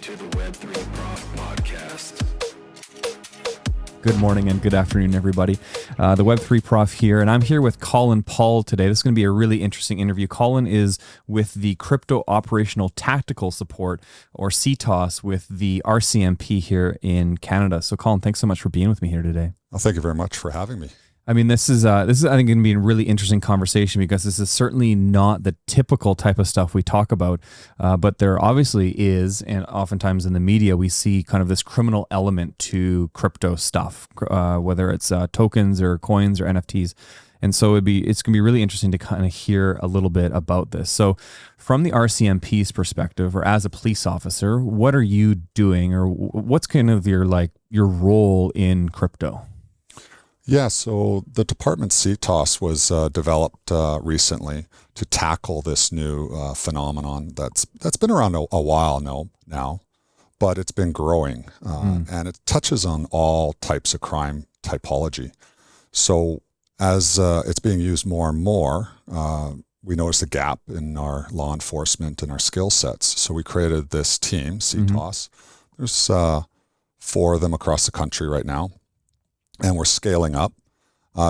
to the Web3 Prof Podcast. Good morning and good afternoon, everybody. The Web3 Prof here, and I'm here with Colin Paul today. This is going to be a really interesting interview. Colin is with the Crypto Operational Tactical Support, or CTOS, with the RCMP here in Canada. So, Colin, thanks so much for being with me here today. Well, thank you very much for having me. I mean, this is I think going to be a really interesting conversation because this is certainly not the typical type of stuff we talk about, but there obviously is, and oftentimes in the media we see kind of this criminal element to crypto stuff, whether it's tokens or coins or NFTs, and so it's going to be really interesting to kind of hear a little bit about this. So, from the RCMP's perspective, or as a police officer, what are you doing, or what's kind of your role in crypto? Yeah, so the department CTOS was developed recently to tackle this new phenomenon that's been around a while now, but it's been growing, and it touches on all types of crime typology. So as it's being used more and more, we noticed a gap in our law enforcement and our skill sets. So we created this team, CTOS. There's 4 of them across the country right now. And we're scaling up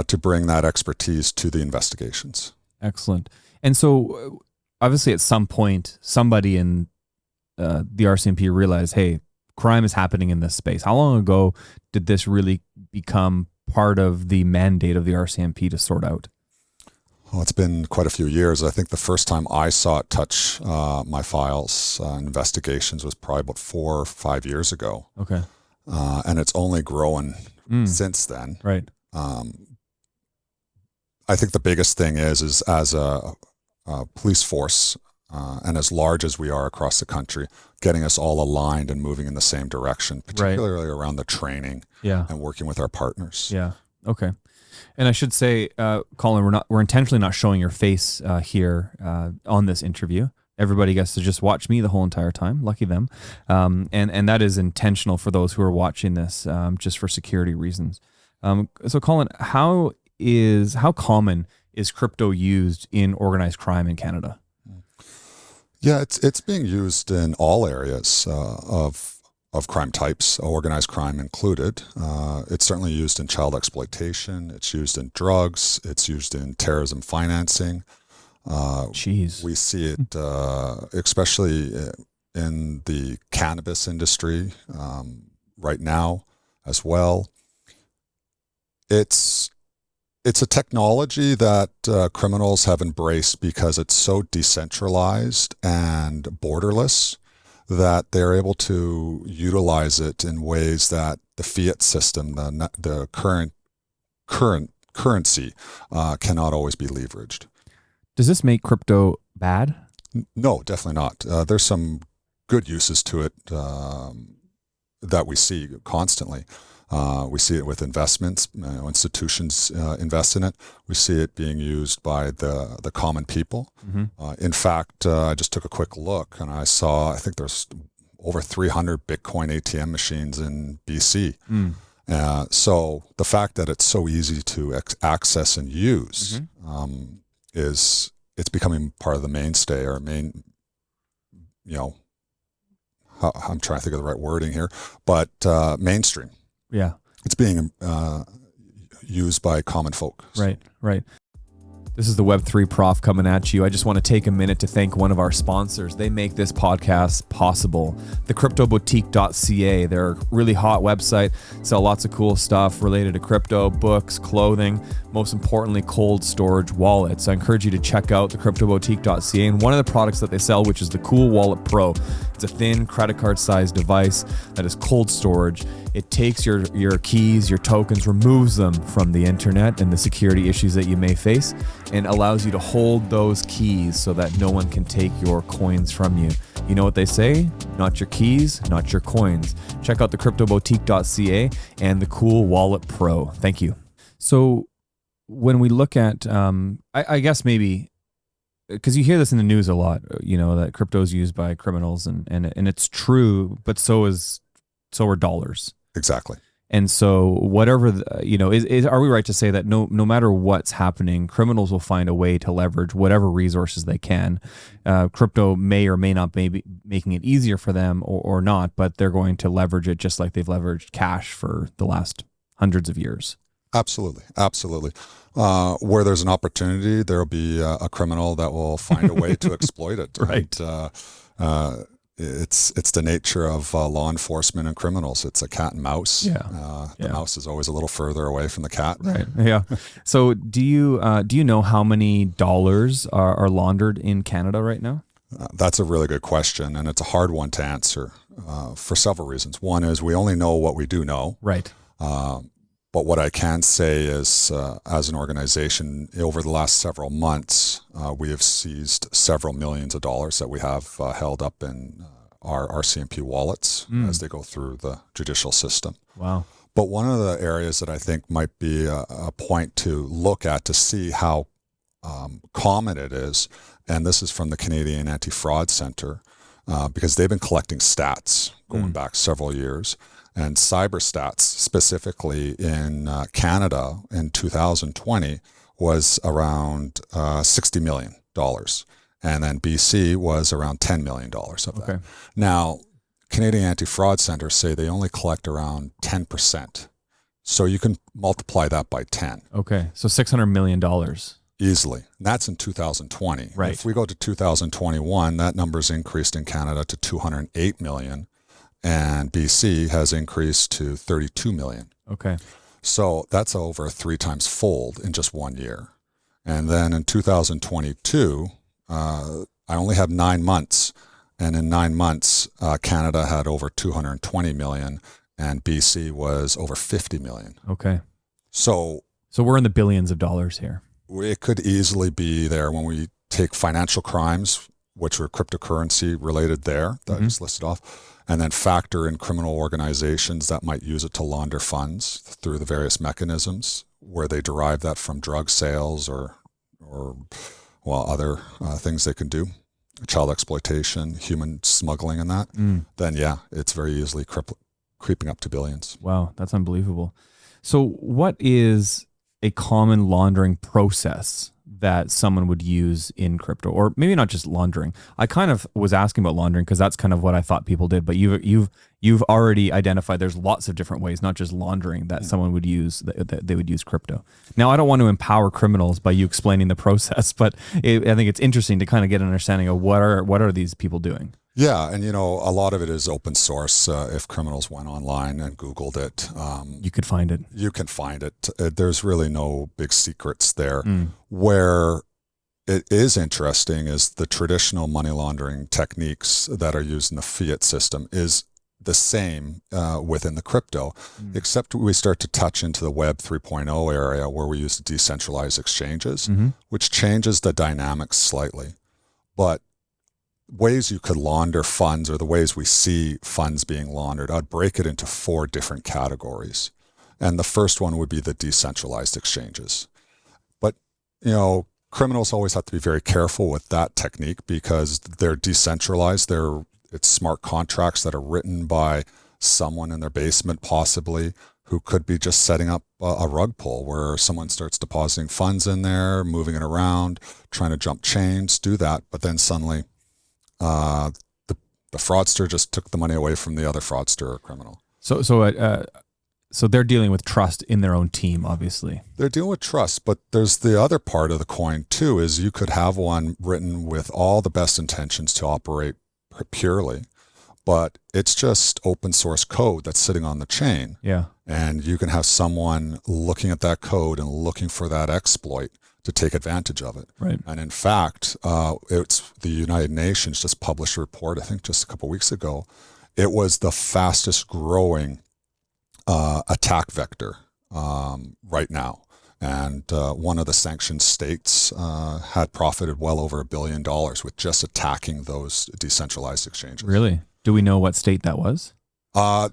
to bring that expertise to the investigations. Excellent. And so obviously at some point, somebody in the RCMP realized, hey, crime is happening in this space. How long ago did this really become part of the mandate of the RCMP to sort out? Well, it's been quite a few years. I think the first time I saw it touch my files, investigations, was probably about 4 or 5 years ago. Okay. And it's only grown since then. Right. I think the biggest thing is as a police force, and as large as we are across the country, getting us all aligned and moving in the same direction, particularly around the training and working with our partners. Yeah. Okay. And I should say, Colin, we're intentionally not showing your face here on this interview. Everybody gets to just watch me the whole entire time. Lucky them. And that is intentional for those who are watching this, just for security reasons. So Colin, how common is crypto used in organized crime in Canada? Yeah, it's being used in all areas of crime types, organized crime included. It's certainly used in child exploitation. It's used in drugs. It's used in terrorism financing. We see it especially in the cannabis industry right now as well. It's a technology that criminals have embraced because it's so decentralized and borderless that they're able to utilize it in ways that the fiat system, the current currency, cannot always be leveraged. Does this make crypto bad? No, definitely not. There's some good uses to it that we see constantly. We see it with investments. Institutions invest in it. We see it being used by the common people. In fact, I just took a quick look and I think there's over 300 Bitcoin ATM machines in BC. So the fact that it's so easy to access and use it's becoming part of the mainstay, or I'm trying to think of the right wording here, but mainstream. Yeah. It's being used by common folk. Right. This is the Web3 Prof coming at you. I just want to take a minute to thank one of our sponsors. They make this podcast possible. thecryptoboutique.ca. They're a really hot website, sell lots of cool stuff related to crypto, books, clothing, most importantly, cold storage wallets. I encourage you to check out thecryptoboutique.ca. And one of the products that they sell, which is the Cool Wallet Pro. It's a thin credit card sized device that is cold storage. It takes your keys, your tokens, removes them from the internet and the security issues that you may face, and allows you to hold those keys so that no one can take your coins from you. You know what they say? Not your keys, not your coins. Check out thecryptoboutique.ca and the Cool Wallet Pro. Thank you. So when we look at, I guess maybe, because you hear this in the news a lot, that crypto is used by criminals, and it's true, but so are dollars. Exactly. And so whatever, are we right to say that no matter what's happening, criminals will find a way to leverage whatever resources they can. Crypto may or may not be making it easier for them or not, but they're going to leverage it just like they've leveraged cash for the last hundreds of years. Absolutely. Where there's an opportunity, there'll be a criminal that will find a way to exploit it. Right. And, it's the nature of law enforcement and criminals. It's a cat and mouse. The mouse is always a little further away from the cat. Right. Yeah. So do you know how many dollars are laundered in Canada right now? That's a really good question, and it's a hard one to answer for several reasons. One is we only know what we do know. Right. But what I can say is, as an organization, over the last several months, we have seized several millions of dollars that we have held up in our RCMP wallets as they go through the judicial system. Wow. But one of the areas that I think might be a point to look at to see how common it is, and this is from the Canadian Anti-Fraud Centre, because they've been collecting stats going back several years. And cyberstats, specifically in Canada in 2020, was around $60 million. And then BC was around $10 million of that. Okay. Now, Canadian Anti-Fraud Centre say they only collect around 10%. So you can multiply that by 10. Okay. So $600 million. Easily. And that's in 2020. Right. If we go to 2021, that number's increased in Canada to 208 million. And BC has increased to 32 million. Okay. So that's over 3 times fold in just 1 year. And then in 2022, I only have 9 months. And in 9 months, Canada had over 220 million and BC was over 50 million. Okay. So we're in the billions of dollars here. It could easily be there when we take financial crimes, which were cryptocurrency related there, that I just listed off, and then factor in criminal organizations that might use it to launder funds through the various mechanisms where they derive that from drug sales or other things they can do, child exploitation, human smuggling and that, then yeah, it's very easily creeping up to billions. Wow, that's unbelievable. So what is a common laundering process that someone would use in crypto, or maybe not just laundering? I kind of was asking about laundering because that's kind of what I thought people did, but you've already identified there's lots of different ways, not just laundering, that someone would use, that they would use crypto. Now, I don't want to empower criminals by you explaining the process, but I think it's interesting to kind of get an understanding of what are these people doing. Yeah, and a lot of it is open source. If criminals went online and Googled it, you could find it. You can find it. There's really no big secrets there. Where it is interesting is the traditional money laundering techniques that are used in the fiat system is the same within the crypto, except we start to touch into the Web 3.0 area where we use decentralized exchanges, which changes the dynamics slightly. But ways you could launder funds, or the ways we see funds being laundered, I'd break it into 4 different categories. And the first one would be the decentralized exchanges. But, criminals always have to be very careful with that technique because they're decentralized. It's smart contracts that are written by someone in their basement, possibly, who could be just setting up a rug pull where someone starts depositing funds in there, moving it around, trying to jump chains, do that. But then suddenly, the fraudster just took the money away from the other fraudster or criminal. So they're dealing with trust in their own team, obviously. They're dealing with trust, but there's the other part of the coin too, is you could have one written with all the best intentions to operate purely, but it's just open source code that's sitting on the chain. Yeah. And you can have someone looking at that code and looking for that exploit to take advantage of it. Right. And in fact, it's the United Nations just published a report, I think just a couple of weeks ago. It was the fastest growing attack vector right now. And one of the sanctioned states had profited well over $1 billion with just attacking those decentralized exchanges. Really? Do we know what state that was? The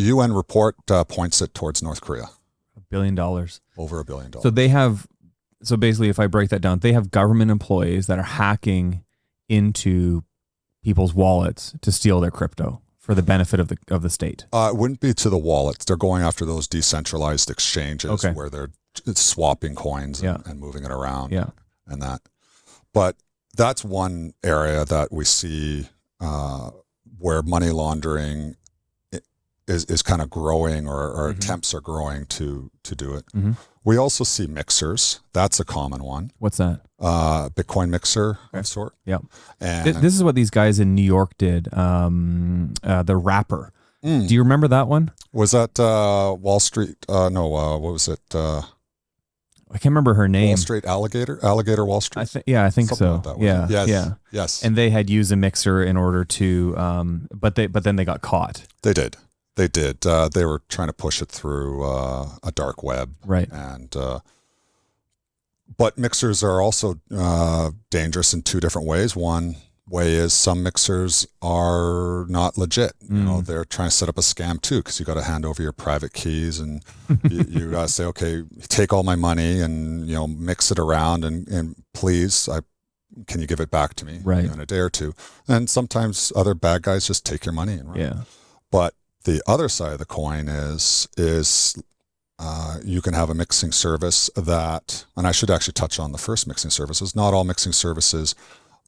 UN report points it towards North Korea. $1 billion. Over $1 billion. So basically, if I break that down, they have government employees that are hacking into people's wallets to steal their crypto for the benefit of the state. It wouldn't be to the wallets. They're going after those decentralized exchanges where they're swapping coins and moving it around and that. But that's one area that we see where money laundering is kind of growing or attempts are growing to do it. Mm-hmm. We also see mixers. That's a common one. What's that? Bitcoin mixer of sort. Yeah. And This is what these guys in New York did. The Wrapper. Do you remember that one? Was that Wall Street? No, what was it? I can't remember her name. Wall Street Alligator Wall Street. I think Something so. like that, Yeah, yes, yes. And they had used a mixer in order to, but then they got caught. They did. They were trying to push it through a dark web, right? And but mixers are also dangerous in two different ways. One way is some mixers are not legit. You know, they're trying to set up a scam too, because you got to hand over your private keys and you got to say, okay, take all my money and mix it around and please, can you give it back to me in a day or two? And sometimes other bad guys just take your money and run. Yeah. But the other side of the coin is you can have a mixing service that, and I should actually touch on the first mixing services. Not all mixing services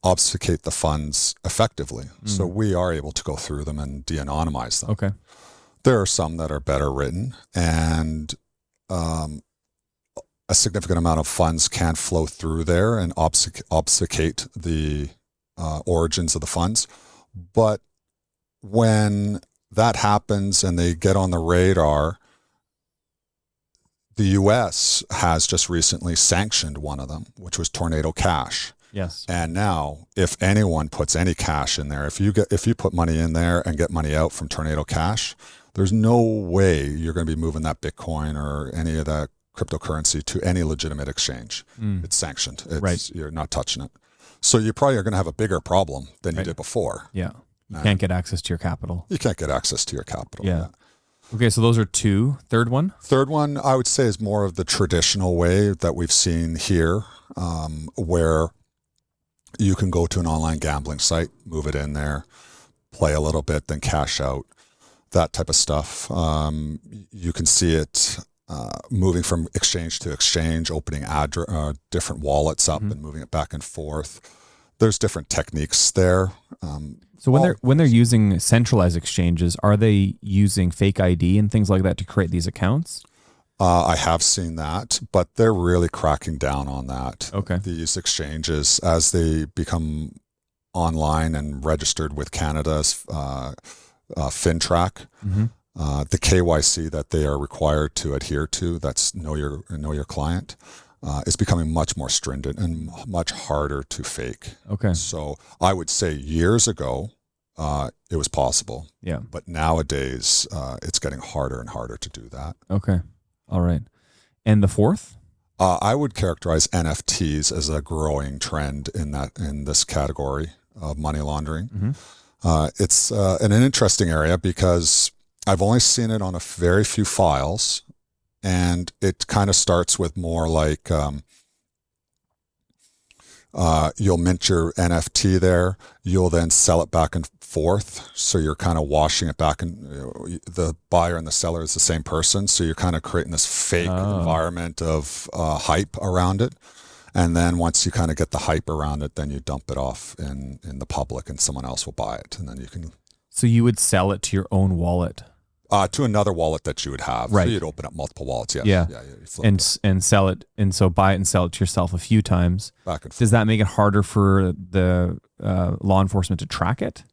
obfuscate the funds effectively. So we are able to go through them and de-anonymize them. Okay. There are some that are better written, and a significant amount of funds can flow through there and obfuscate the origins of the funds. But when that happens and they get on the radar, the U.S. has just recently sanctioned one of them, which was Tornado Cash. Yes. And now, if anyone puts any cash in there, if you put money in there and get money out from Tornado Cash, there's no way you're going to be moving that Bitcoin or any of that cryptocurrency to any legitimate exchange. It's sanctioned. You're not touching it. So you probably are going to have a bigger problem than you did before. Yeah. You can't get access to your capital. You can't get access to your capital. Yeah. Okay, so those are two. Third one? Third one, I would say, is more of the traditional way that we've seen here, where you can go to an online gambling site, move it in there, play a little bit, then cash out, that type of stuff. You can see it moving from exchange to exchange, opening different wallets up and moving it back and forth. There's different techniques there. So when they're using centralized exchanges, are they using fake ID and things like that to create these accounts? I have seen that, but they're really cracking down on that. Okay. These exchanges, as they become online and registered with Canada's FinTrack, the KYC that they are required to adhere to, that's know your client, is becoming much more stringent and much harder to fake. Okay. So I would say years ago, it was possible. Yeah. But nowadays, it's getting harder and harder to do that. Okay. All right. And the fourth? I would characterize NFTs as a growing trend in this category of money laundering. It's an interesting area because I've only seen it on a very few files, and it kind of starts with more like you'll mint your NFT there, you'll then sell it back and forth, so you're kind of washing it back, and the buyer and the seller is the same person, so you're kind of creating this fake environment of hype around it. And then once you kind of get the hype around it, then you dump it off in the public and someone else will buy it, and then you can... So you would sell it to your own wallet? To another wallet that you would have. Right. So you'd open up multiple wallets. Yes. Yeah. And sell it, and so buy it and sell it to yourself a few times. Back and forth. Does that make it harder for the law enforcement to track it?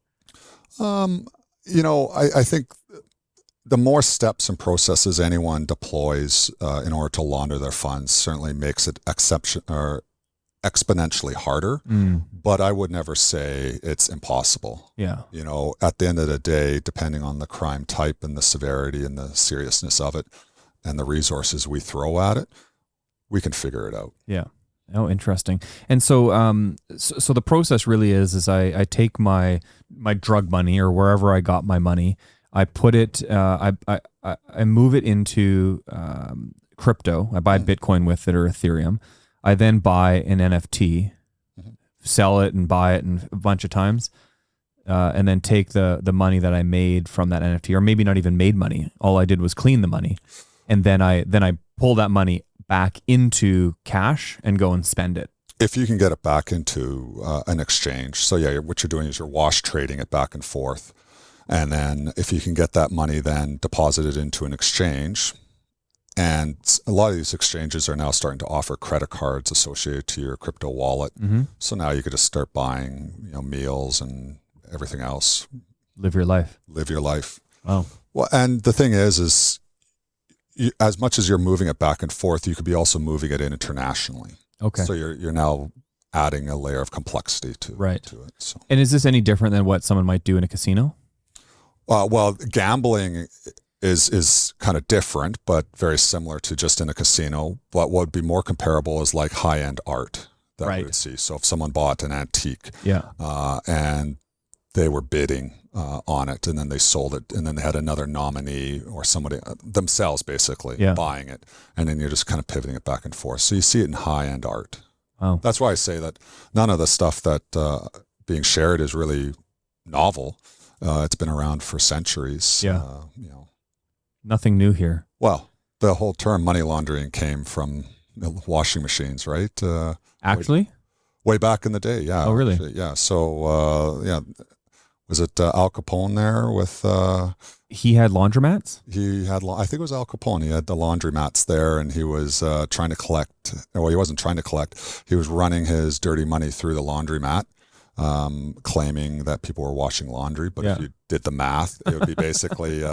I think the more steps and processes anyone deploys in order to launder their funds certainly makes it exponentially harder. But I would never say it's impossible. Yeah. At the end of the day, depending on the crime type and the severity and the seriousness of it and the resources we throw at it, we can figure it out. Yeah. Oh, interesting. And so, so the process really is I take my drug money or wherever I got my money, I put it, I move it into crypto. I buy Bitcoin with it or Ethereum. I then buy an NFT, sell it and buy it a bunch of times. and then take the money that I made from that NFT, or maybe not even made money. All I did was clean the money, and then I pull that money back into cash and go and spend it. If you can get it back into an exchange. So yeah, what you're doing is you're wash trading it back and forth. And then if you can get that money then deposited into an exchange, and a lot of these exchanges are now starting to offer credit cards associated to your crypto wallet. So now you could just start buying, meals and everything else. Live your life. Live your life. Wow. Well, and the thing is as much as you're moving it back and forth, you could be also moving it in internationally. Okay. So you're now adding a layer of complexity to it. So. And is this any different than what someone might do in a casino? Well, gambling is kind of different, but very similar to just in a casino. But what would be more comparable is like high-end art that we would see. So if someone bought an antique, and they were bidding on it, and then they sold it, and then they had another nominee or somebody themselves basically buying it, and then you're just kind of pivoting it back and forth. So you see it in high-end art. Wow. That's why I say that none of the stuff that being shared is really novel. It's been around for centuries. Nothing new here. Well, the whole term money laundering came from washing machines, right? Actually? Way back in the day, yeah. Oh, really? Actually, yeah. So, was it Al Capone there with... he had laundromats? He had, I think it was Al Capone. He had the laundromats there, and he was trying to collect... Well, he wasn't trying to collect. He was running his dirty money through the laundromat, claiming that people were washing laundry. But if you did the math, it would be basically...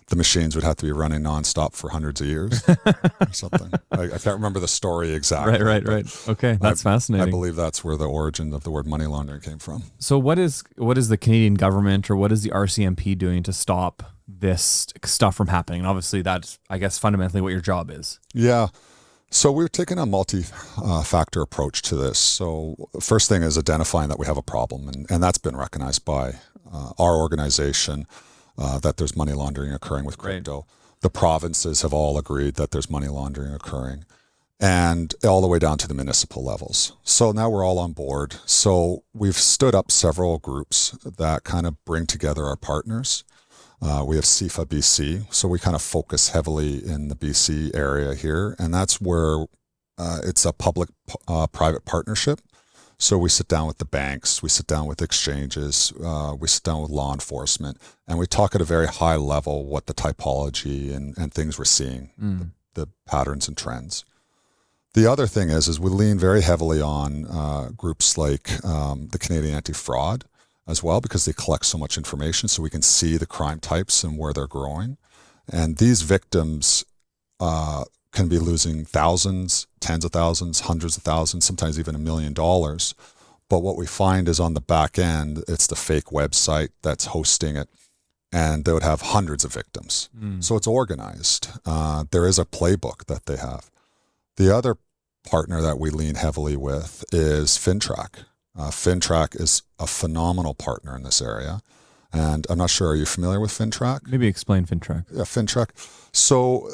the machines would have to be running nonstop for hundreds of years or something. I can't remember the story exactly. Right. Okay, that's fascinating. I believe that's where the origin of the word money laundering came from. So what is the Canadian government, or what is the RCMP doing to stop this stuff from happening? And obviously that's, I guess, fundamentally what your job is. Yeah. So we're taking a multi-factor approach to this. So first thing is identifying that we have a problem, and that's been recognized by our organization, that there's money laundering occurring with crypto. Right. The provinces have all agreed that there's money laundering occurring, and all the way down to the municipal levels. So now we're all on board. So we've stood up several groups that kind of bring together our partners. We have CIFA BC, so we kind of focus heavily in the BC area here, and that's where it's a public-private partnership. So we sit down with the banks, we sit down with exchanges, we sit down with law enforcement, and we talk at a very high level what the typology and things we're seeing, the patterns and trends. The other thing is we lean very heavily on groups like the Canadian Anti-Fraud as well, because they collect so much information so we can see the crime types and where they're growing. And these victims can be losing thousands, tens of thousands, hundreds of thousands, sometimes even $1 million. But what we find is on the back end, it's the fake website that's hosting it, and they would have hundreds of victims. So it's organized. There is a playbook that they have. The other partner that we lean heavily with is FinTrack. FinTrack is a phenomenal partner in this area. And I'm not sure, are you familiar with FinTrack? Maybe explain FinTrack. Yeah, FinTrack. So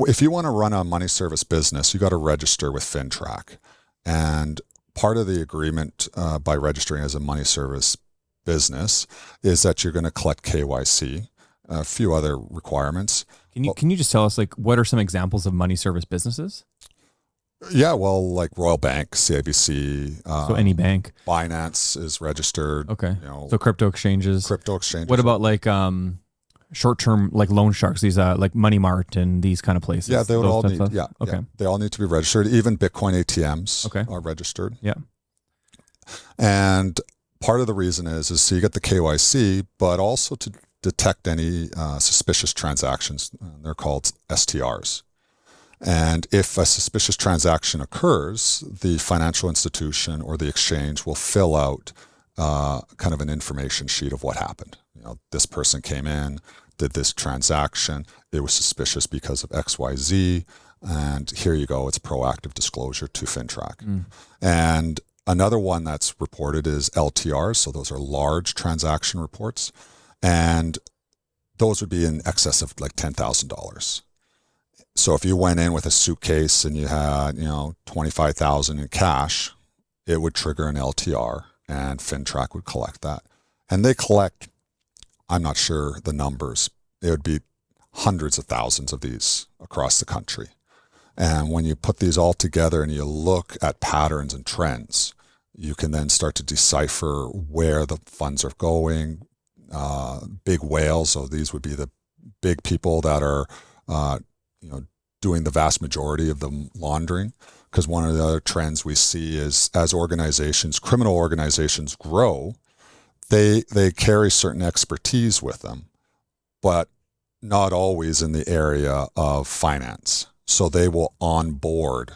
if you want to run a money service business, you got to register with FinTrack. And part of the agreement by registering as a money service business is that you're going to collect KYC, a few other requirements. Can you just tell us, like, what are some examples of money service businesses? Yeah, well, like Royal Bank, CIBC. So any bank. Binance is registered. Okay. So crypto exchanges. What about like short-term, like loan sharks? These like Money Mart and these kind of places. Yeah, they would all need. Okay. Yeah, they all need to be registered. Even Bitcoin ATMs are registered. Yeah. And part of the reason is so you get the KYC, but also to detect any suspicious transactions. They're called STRs. And if a suspicious transaction occurs, the financial institution or the exchange will fill out kind of an information sheet of what happened. This person came in, did this transaction. It was suspicious because of XYZ. And here you go. It's proactive disclosure to FinTrack. And another one that's reported is LTRs. So those are large transaction reports. And those would be in excess of like $10,000. So if you went in with a suitcase and you had, $25,000 in cash, it would trigger an LTR and FinTrack would collect that. And they collect, I'm not sure the numbers, it would be hundreds of thousands of these across the country. And when you put these all together and you look at patterns and trends, you can then start to decipher where the funds are going. Big whales, so these would be the big people that are doing the vast majority of the laundering. Because one of the other trends we see is as criminal organizations grow, they carry certain expertise with them, but not always in the area of finance. So they will onboard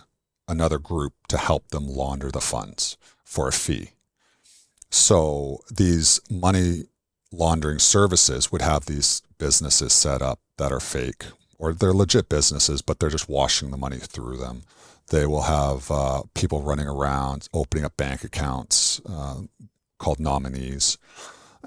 another group to help them launder the funds for a fee. So these money laundering services would have these businesses set up that are fake, or they're legit businesses, but they're just washing the money through them. They will have people running around opening up bank accounts called nominees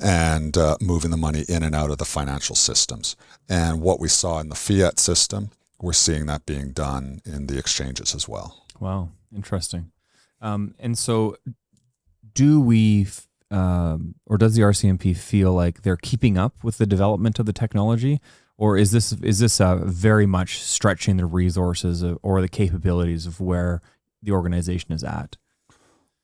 and moving the money in and out of the financial systems. And what we saw in the fiat system, we're seeing that being done in the exchanges as well. Wow, interesting. And so do we, or does the RCMP feel like they're keeping up with the development of the technology? Or is this very much stretching the resources or the capabilities of where the organization is at?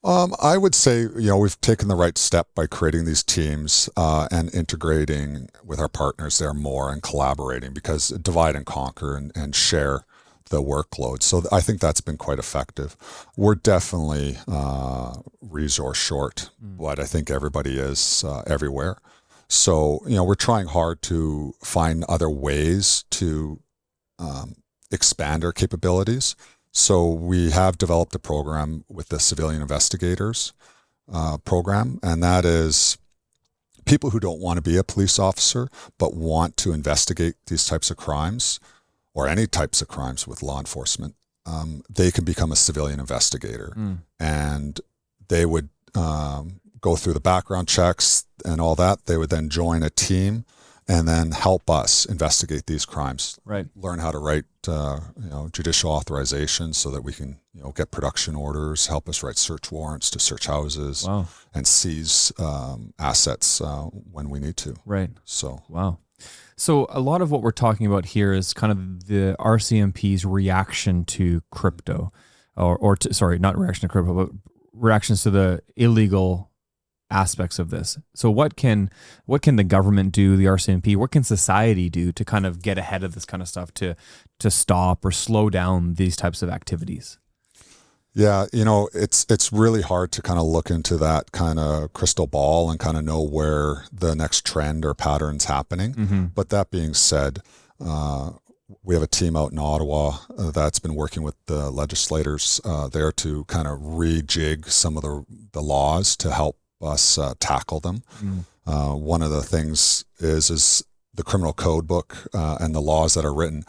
I would say, we've taken the right step by creating these teams and integrating with our partners there more and collaborating, because divide and conquer and share the workload. So I think that's been quite effective. We're definitely resource short, but I think everybody is everywhere. So, we're trying hard to find other ways to expand our capabilities. So we have developed a program with the Civilian Investigators program, and that is people who don't want to be a police officer but want to investigate these types of crimes or any types of crimes with law enforcement. They can become a civilian investigator, and they would go through the background checks and all that. They would then join a team and then help us investigate these crimes. Right. Learn how to write, judicial authorizations so that we can, get production orders, help us write search warrants to search houses. Wow. And seize assets when we need to. Right. So. Wow. So a lot of what we're talking about here is kind of the RCMP's reaction to crypto, not reaction to crypto, but reactions to the illegal aspects of this. So what can the government do, the RCMP, what can society do to kind of get ahead of this kind of stuff to stop or slow down these types of activities? Yeah, it's really hard to kind of look into that kind of crystal ball and kind of know where the next trend or pattern's happening. Mm-hmm. But that being said, we have a team out in Ottawa that's been working with the legislators there to kind of rejig some of the laws to help us tackle them. One of the things is the criminal code book and the laws that are written.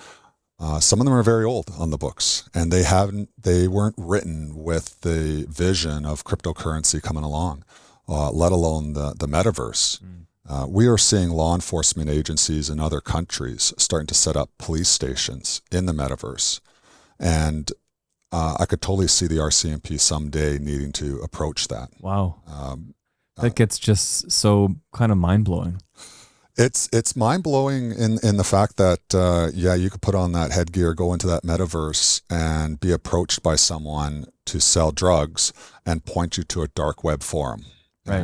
Some of them are very old on the books, and they weren't written with the vision of cryptocurrency coming along, let alone the metaverse. We are seeing law enforcement agencies in other countries starting to set up police stations in the metaverse. And I could totally see the RCMP someday needing to approach that. Wow. That gets just so kind of mind-blowing. It's mind-blowing in the fact that, you could put on that headgear, go into that metaverse, and be approached by someone to sell drugs and point you to a dark web forum. Right.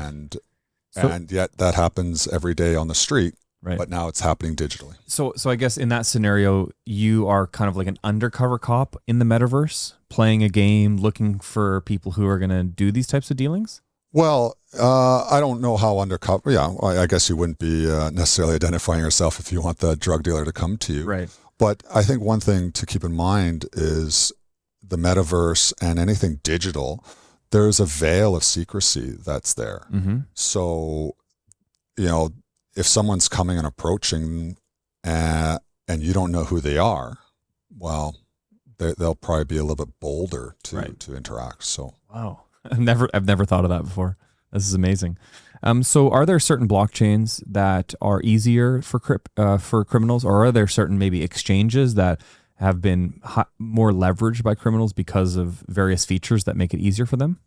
And yet that happens every day on the street, right. But now it's happening digitally. So I guess in that scenario, you are kind of like an undercover cop in the metaverse, playing a game, looking for people who are going to do these types of dealings? Well, I don't know how undercover. Yeah, I guess you wouldn't be necessarily identifying yourself if you want the drug dealer to come to you. Right. But I think one thing to keep in mind is the metaverse and anything digital, there's a veil of secrecy that's there. Mm-hmm. So, if someone's coming and approaching and you don't know who they are, well, they'll probably be a little bit bolder to interact. So, wow. I've never thought of that before. This is amazing. So are there certain blockchains that are easier for criminals, or are there certain maybe exchanges that have been more leveraged by criminals because of various features that make it easier for them?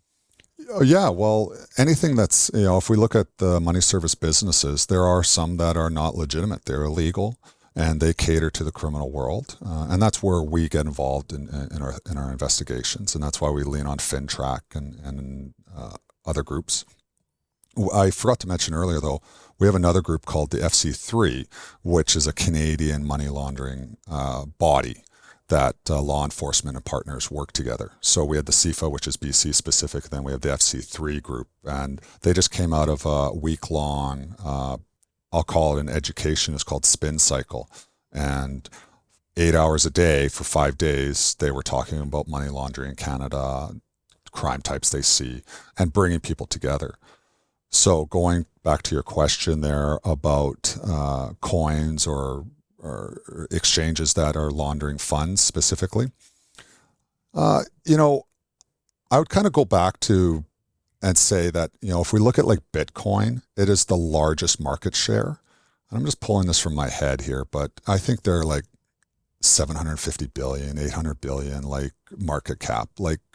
Yeah, well, anything that's, if we look at the money service businesses, there are some that are not legitimate. They're illegal and they cater to the criminal world. And that's where we get involved in our investigations. And that's why we lean on FinTrack and other groups. I forgot to mention earlier, though, we have another group called the FC3, which is a Canadian money laundering body that law enforcement and partners work together. So we had the CIFA, which is BC specific, then we have the FC3 group, and they just came out of a week-long, I'll call it an education, it's called Spin Cycle. And 8 hours a day for 5 days, they were talking about money laundering in Canada, crime types they see, and bringing people together. So going back to your question there about coins or exchanges that are laundering funds specifically, I would kind of go back to and say that, if we look at like Bitcoin, it is the largest market share. And I'm just pulling this from my head here, but I think they're like 750 billion, 800 billion, like market cap,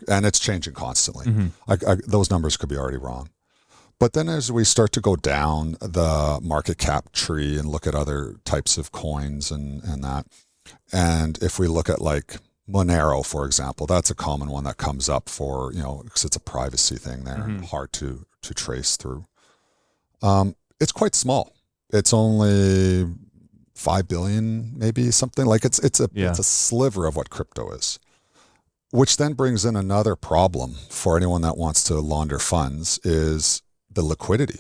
and it's changing constantly. Mm-hmm. Those numbers could be already wrong. But then as we start to go down the market cap tree and look at other types of coins and that, and if we look at like Monero, for example, that's a common one that comes up for, because it's a privacy thing there, mm-hmm. hard to trace through. It's quite small. It's only 5 billion, maybe something like it's a sliver of what crypto is, which then brings in another problem for anyone that wants to launder funds is the liquidity.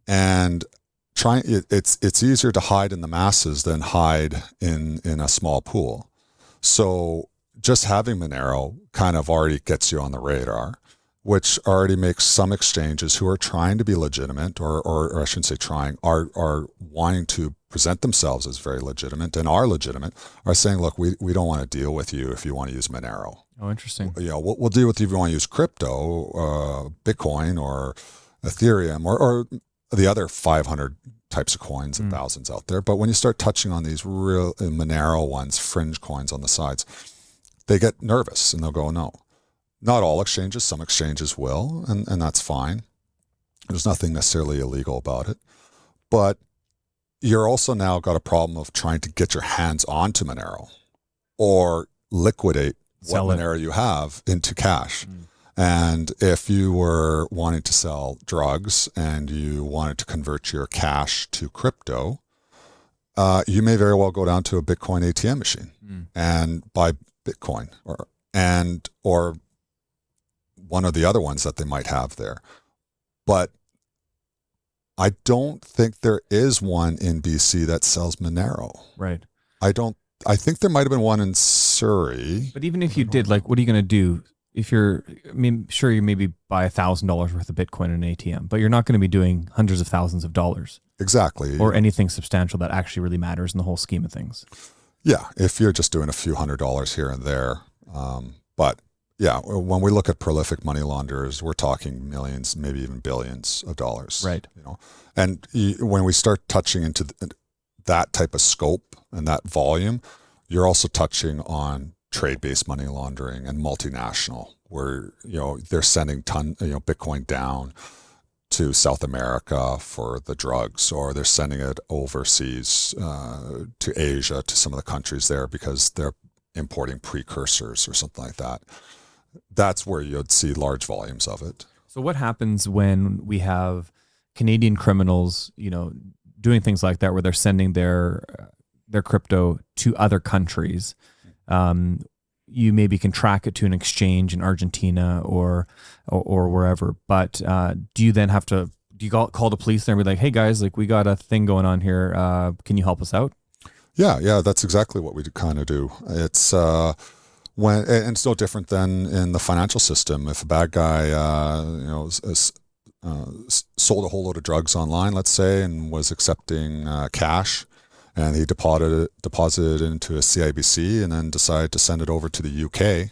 And it's easier to hide in the masses than hide in a small pool. So just having Monero kind of already gets you on the radar, which already makes some exchanges who are trying to be legitimate, or I shouldn't say trying, are wanting to present themselves as very legitimate and are legitimate, are saying, look, we don't want to deal with you if you want to use Monero. Oh, interesting. We'll deal with you if you want to use crypto, Bitcoin or Ethereum or the other 500 types of coins and thousands out there. But when you start touching on these real Monero ones, fringe coins on the sides, they get nervous and they'll go, no. Not all exchanges, some exchanges will, and that's fine. There's nothing necessarily illegal about it. But you're also now got a problem of trying to get your hands onto Monero or liquidate what Monero you have into cash. And if you were wanting to sell drugs and you wanted to convert your cash to crypto, you may very well go down to a Bitcoin ATM machine and buy Bitcoin or one of the other ones that they might have there. But I don't think there is one in BC that sells Monero. Right. I think there might have been one in Surrey. But even if you did, what are you going to do? If sure, you maybe buy $1,000 worth of Bitcoin in an ATM, but you're not going to be doing hundreds of thousands of dollars. Exactly. Or anything substantial that actually really matters in the whole scheme of things. Yeah. If you're just doing a few $100s here and there. But yeah, when we look at prolific money launderers, we're talking millions, maybe even billions of dollars. Right. And when we start touching into that type of scope and that volume, you're also touching on trade-based money laundering and multinational, where they're sending Bitcoin down to South America for the drugs, or they're sending it overseas to Asia, to some of the countries there because they're importing precursors or something like that. That's where you'd see large volumes of it. So what happens when we have Canadian criminals, doing things like that, where they're sending their crypto to other countries? You maybe can track it to an exchange in Argentina or wherever. But do you then have to? Do you call the police there and be like, "Hey guys, we got a thing going on here. Can you help us out?" Yeah, that's exactly what we kind of do. It's and it's no different than in the financial system. If a bad guy, sold a whole load of drugs online, let's say, and was accepting cash, and he deposited into a CIBC and then decided to send it over to the UK,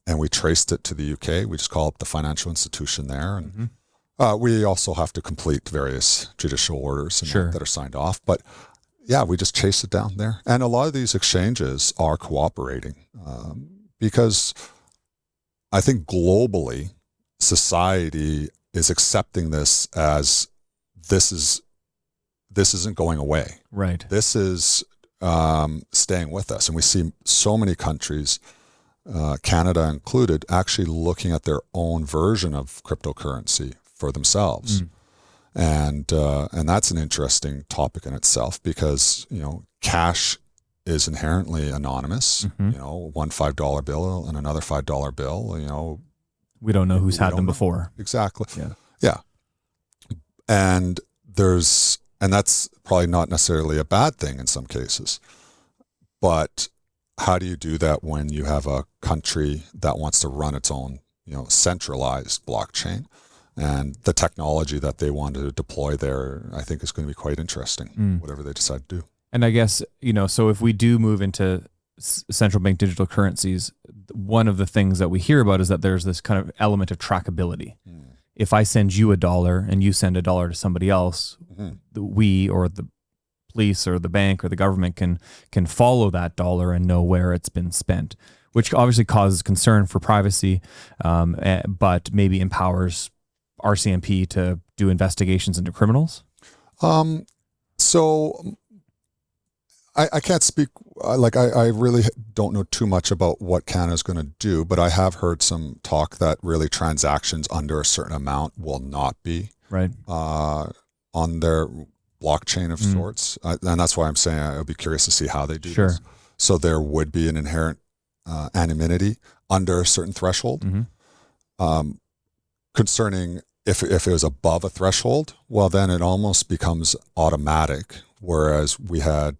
and we traced it to the UK. We just call up the financial institution there, and we also have to complete various judicial orders that are signed off. But yeah, we just chase it down there. And a lot of these exchanges are cooperating because I think globally, society is accepting this as this isn't going away. Right. This is staying with us. And we see so many countries, Canada included, actually looking at their own version of cryptocurrency for themselves. And that's an interesting topic in itself because, cash is inherently anonymous. One $5 bill and another $5 bill, we don't know who's had them before. Exactly. Yeah. And that's probably not necessarily a bad thing in some cases. But how do you do that when you have a country that wants to run its own, centralized blockchain? And the technology that they want to deploy there, I think is going to be quite interesting, whatever they decide to do. And I guess, so if we do move into central bank digital currencies, one of the things that we hear about is that there's this kind of element of trackability. If I send you $1 and you send $1 to somebody else, we or the police or the bank or the government can follow that dollar and know where it's been spent, which obviously causes concern for privacy, but maybe empowers RCMP to do investigations into criminals? So I can't speak, I really don't know too much about what Canada's going to do, but I have heard some talk that really transactions under a certain amount will not be right on their blockchain of sorts. And that's why I'm saying I'll be curious to see how they do this. So there would be an inherent anonymity under a certain threshold. Concerning if it was above a threshold, well, then it almost becomes automatic. Whereas we had,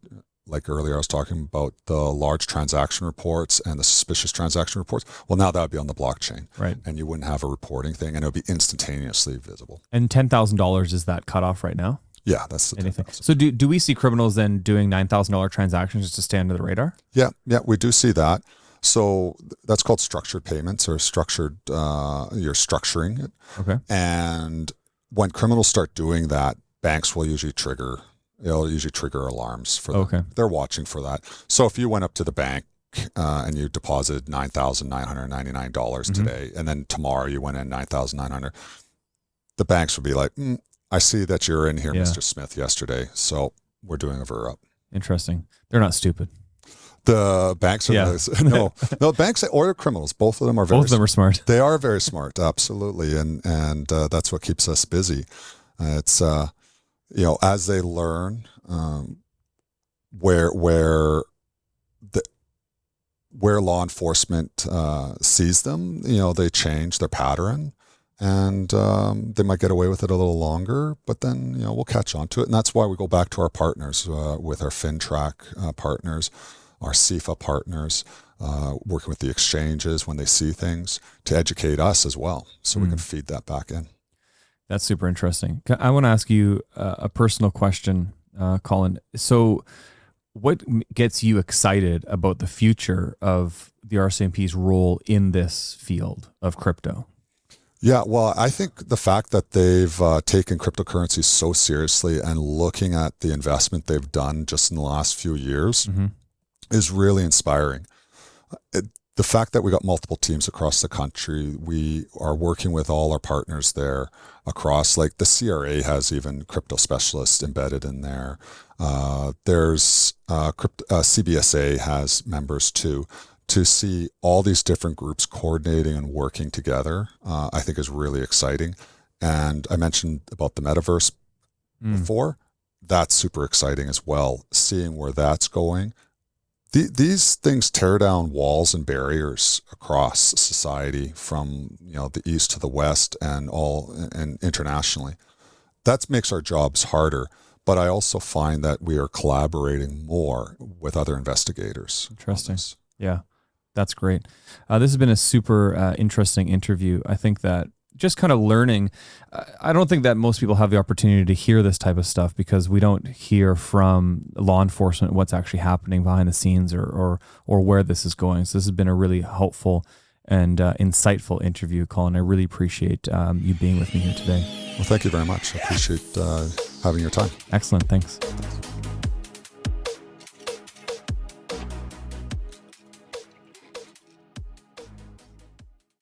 like earlier, I was talking about the large transaction reports and the suspicious transaction reports. Well, now that would be on the blockchain. Right. And you wouldn't have a reporting thing and it would be instantaneously visible. And $10,000 is that cutoff right now? Yeah, that's the anything. So do we see criminals then doing $9,000 transactions just to stay under the radar? Yeah, we do see that. So that's called structured payments or structured, you're structuring it. Okay. And when criminals start doing that, banks will usually trigger alarms for them. Okay. They're watching for that. So if you went up to the bank and you deposited $9,999 today, and then tomorrow you went in $9,900, the banks would be like, I see that you're in here, Mr. Smith, yesterday, so we're doing a VER-up. Interesting. They're not stupid. The banks are no banks or the criminals. Both of them are are smart. They are very smart, absolutely, and that's what keeps us busy. It's as they learn where law enforcement sees them, they change their pattern, and they might get away with it a little longer, but then we'll catch on to it, and that's why we go back to our partners with our FinTrack partners, our CIFA partners, working with the exchanges when they see things to educate us as well, so we can feed that back in. That's super interesting. I want to ask you a personal question, Colin. So what gets you excited about the future of the RCMP's role in this field of crypto? Yeah, well, I think the fact that they've taken cryptocurrency so seriously and looking at the investment they've done just in the last few years is really inspiring. The fact that we got multiple teams across the country, we are working with all our partners there across, like the CRA has even crypto specialists embedded in there. There's CBSA has members too. To see all these different groups coordinating and working together, I think is really exciting. And I mentioned about the metaverse before. That's super exciting as well, seeing where that's going. These things tear down walls and barriers across society from the east to the west and internationally. That makes our jobs harder. But I also find that we are collaborating more with other investigators. Interesting. Yeah, that's great. This has been a super interesting interview. I think that just kind of learning, I don't think that most people have the opportunity to hear this type of stuff because we don't hear from law enforcement what's actually happening behind the scenes or where this is going. So this has been a really helpful and insightful interview, Colin. I really appreciate you being with me here today. Well, thank you very much. I appreciate having your time. Excellent. Thanks.